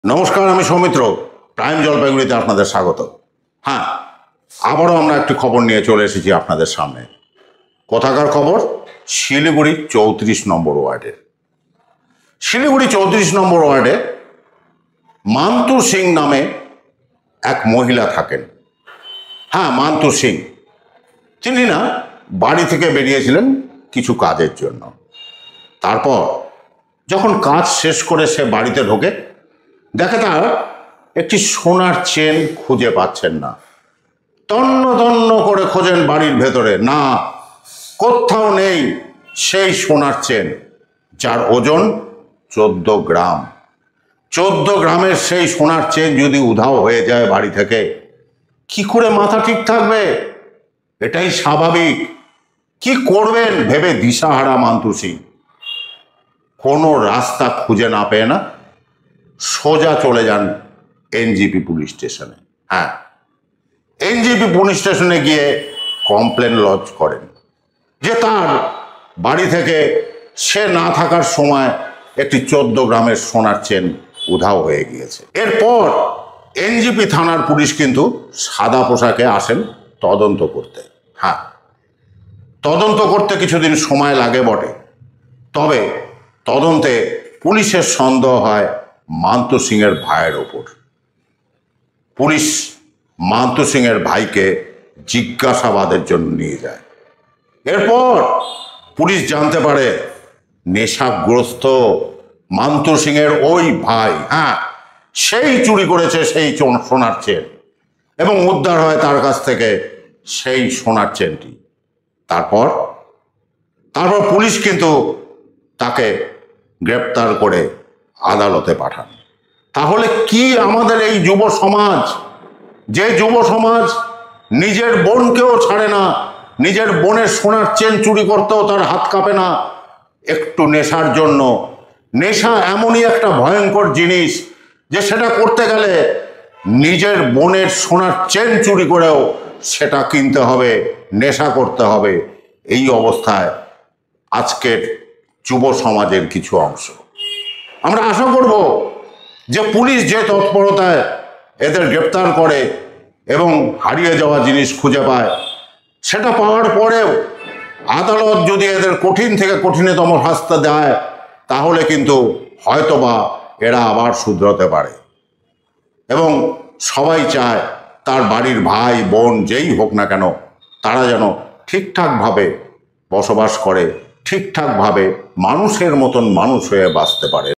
নমস্কার, আমি সৌমিত্র। প্রাইম জলপাইগুড়িতে আপনাদের স্বাগত। হ্যাঁ, আবারও আমরা একটি খবর নিয়ে চলে এসেছি আপনাদের সামনে। কোথাকার খবর? শিলিগুড়ি 34 নম্বর ওয়ার্ডের। শিলিগুড়ি 34 নম্বর ওয়ার্ডে মান্তু সিং নামে এক মহিলা থাকেন। হ্যাঁ, মান্তু সিং। তিনি না বাড়ি থেকে বেরিয়েছিলেন কিছু কাজের জন্য। তারপর যখন কাজ শেষ করে সে বাড়িতে ঢোকে, দেখে তার একটি সোনার চেন খুঁজে পাচ্ছেন না। তন্ন তন্ন করে খোঁজেন বাড়ির ভেতরে, না, কোথাও নেই সেই সোনার চেন, যার ওজন 14 গ্রাম। 14 গ্রামের সেই সোনার চেন যদি উধাও হয়ে যায় বাড়ি থেকে, কি করে মাথা ঠিক থাকবে? এটাই স্বাভাবিক। কি করবেন ভেবে দিশাহারা মান্তু সিং কোনো রাস্তা খুঁজে না পেয়ে না সোজা চলে যান এনজিপি পুলিশ স্টেশনে। হ্যাঁ, এনজিপি পুলিশ স্টেশনে গিয়ে কমপ্লেন লজ করেন যে তার বাড়ি থেকে সে না থাকার সময় একটি 14 গ্রামের সোনার চেন উধাও হয়ে গিয়েছে। এরপর এনজিপি থানার পুলিশ কিন্তু সাদা পোশাকে আসেন তদন্ত করতে। হ্যাঁ, তদন্ত করতে কিছুদিন সময় লাগে বটে, তবে তদন্তে পুলিশের সন্দেহ হয় মান্তু সিংয়ের ভাইয়ের ওপর। পুলিশ মান্তু সিংয়ের ভাইকে জিজ্ঞাসাবাদের জন্য নিয়ে যায়। এরপর পুলিশ জানতে পারে নেশাগ্রস্ত মান্তু সিংয়ের ওই ভাই, হ্যাঁ, সেই চুরি করেছে সেই সোনার চেন, এবং উদ্ধার হয় তার কাছ থেকে সেই সোনার চেনটি। তারপর পুলিশ কিন্তু তাকে গ্রেপ্তার করে আদালতে পাঠান। তাহলে কি আমাদের এই যুব সমাজ, যে যুব সমাজ নিজের বোনকেও ছাড়ে না, নিজের বোনের সোনার চেন চুরি করতেও তার হাত কাঁপে না একটু নেশার জন্য। নেশা এমনই একটা ভয়ঙ্কর জিনিস যে সেটা করতে গেলে নিজের বোনের সোনার চেন চুরি করেও সেটা কিনতে হবে, নেশা করতে হবে। এই অবস্থায় আজকের যুব সমাজের কিছু অংশ। আমরা আশা করব যে পুলিশ যে তৎপরতায় এদের গ্রেপ্তার করে এবং হারিয়ে যাওয়া জিনিস খুঁজে পায়, সেটা পাওয়ার পরেও আদালত যদি এদের কঠিন থেকে কঠিনতম শাস্তি দেয়, তাহলে কিন্তু হয়তোবা এরা আবার শুধরাতে পারে। এবং সবাই চায় তার বাড়ির ভাই বোন যেই হোক না কেন, তারা যেন ঠিকঠাকভাবে বসবাস করে, ঠিকঠাকভাবে মানুষের মতন মানুষ হয়ে বাঁচতে পারে।